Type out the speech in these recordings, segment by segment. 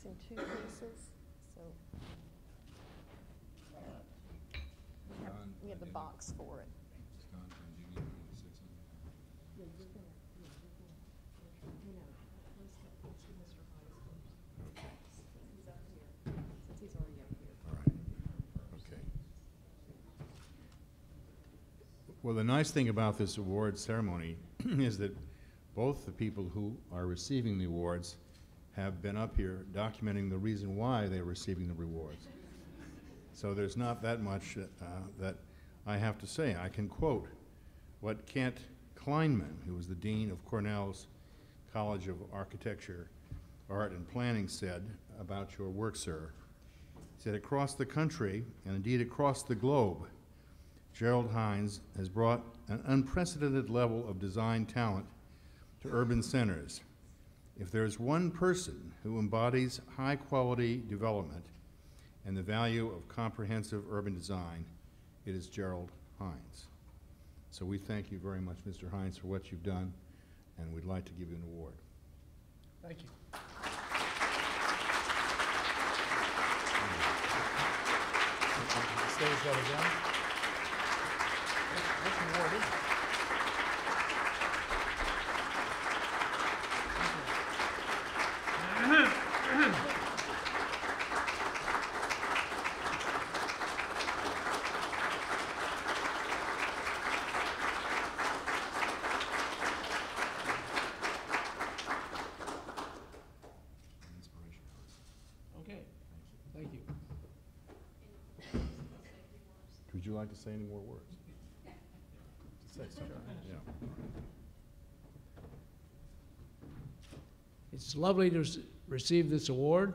It's in 2 pieces, so we have the box for it. Well, the nice thing about this award ceremony is that both the people who are receiving the awards have been up here documenting the reason why they're receiving the rewards. So there's not that much that I have to say. I can quote what Kent Kleinman, who was the dean of Cornell's College of Architecture, Art, and Planning, said about your work, sir. He said, across the country, and indeed across the globe, Gerald Hines has brought an unprecedented level of design talent to urban centers. If there's one person who embodies high-quality development and the value of comprehensive urban design, it is Gerald Hines. So we thank you very much, Mr. Hines, for what you've done, and we'd like to give you an award. Thank you. Stage that again. Which award is it? Okay, thank you. Would you like to say any more words? Say something. Yeah. It's lovely to receive this award.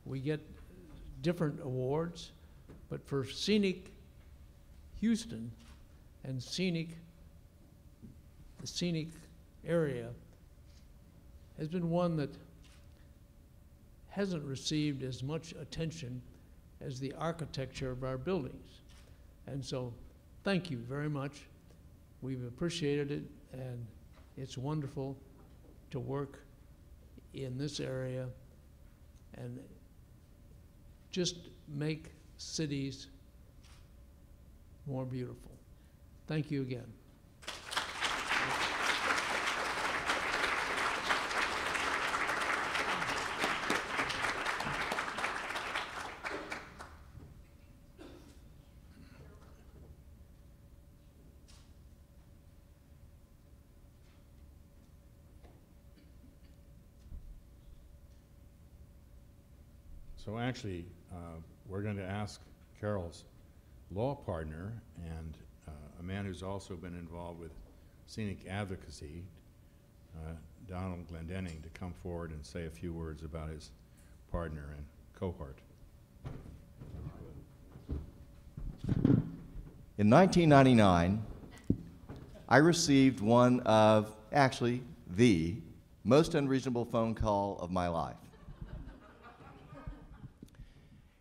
We get different awards, but for Scenic Houston and the Scenic area has been one that hasn't received as much attention as the architecture of our buildings. And so, thank you very much. We've appreciated it, and it's wonderful to work in this area and just make cities more beautiful. Thank you again. So actually, we're going to ask Carroll's law partner and a man who's also been involved with scenic advocacy, Donald Glendenning, to come forward and say a few words about his partner and cohort. In 1999, I received one of, actually, the most unreasonable phone call of my life.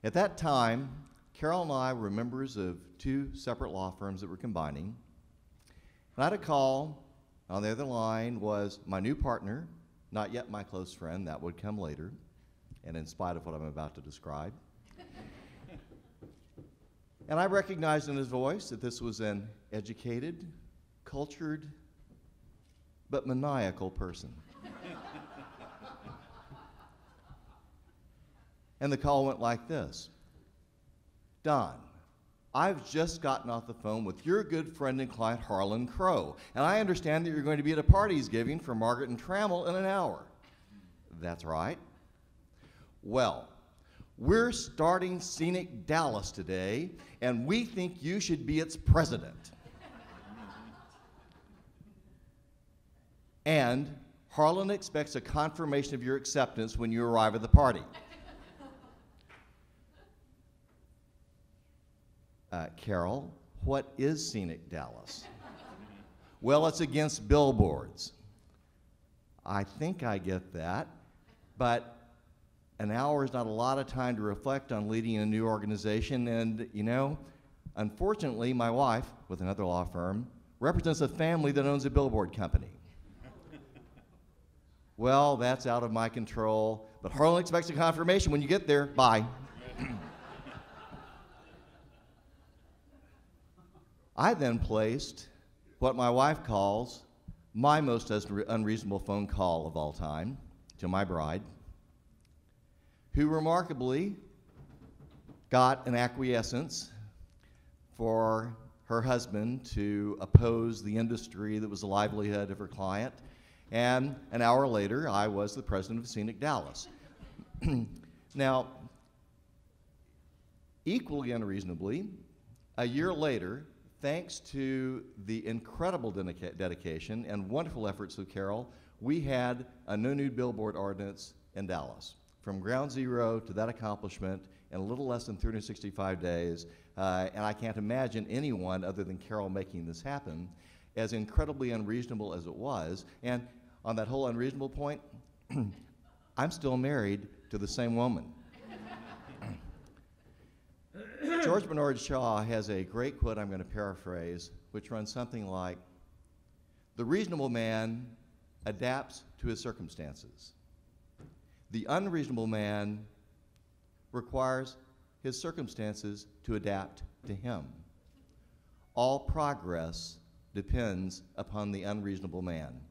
At that time, Carroll and I were members of 2 separate law firms that were combining. And I had a call. On the other line was my new partner, not yet my close friend, that would come later, and in spite of what I'm about to describe. And I recognized in his voice that this was an educated, cultured, but maniacal person. And the call went like this. Don, I've just gotten off the phone with your good friend and client, Harlan Crow, and I understand that you're going to be at a party he's giving for Margaret and Trammell in an hour. That's right. Well, we're starting Scenic Dallas today, and we think you should be its president. And Harlan expects a confirmation of your acceptance when you arrive at the party. Carroll, what is Scenic Dallas? Well, it's against billboards. I think I get that, but an hour is not a lot of time to reflect on leading a new organization, and you know, unfortunately, my wife, with another law firm, represents a family that owns a billboard company. Well, that's out of my control, but Harlan expects a confirmation when you get there. Bye. I then placed what my wife calls my most unreasonable phone call of all time to my bride, who remarkably got an acquiescence for her husband to oppose the industry that was the livelihood of her client. And an hour later, I was the president of Scenic Dallas. Now, equally unreasonably, a year later, thanks to the incredible dedication and wonderful efforts of Carroll, we had a no nude billboard ordinance in Dallas. From ground zero to that accomplishment in a little less than 365 days, and I can't imagine anyone other than Carroll making this happen, as incredibly unreasonable as it was. And on that whole unreasonable point, I'm still married to the same woman. George Bernard Shaw has a great quote I'm going to paraphrase, which runs something like, "The reasonable man adapts to his circumstances. The unreasonable man requires his circumstances to adapt to him. All progress depends upon the unreasonable man."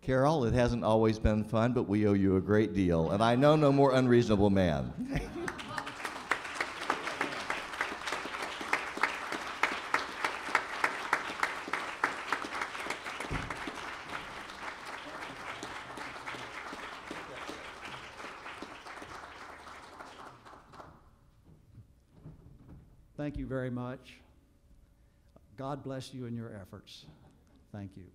Carroll, it hasn't always been fun, but we owe you a great deal, and I know no more unreasonable man. Thank you very much. God bless you in your efforts. Thank you.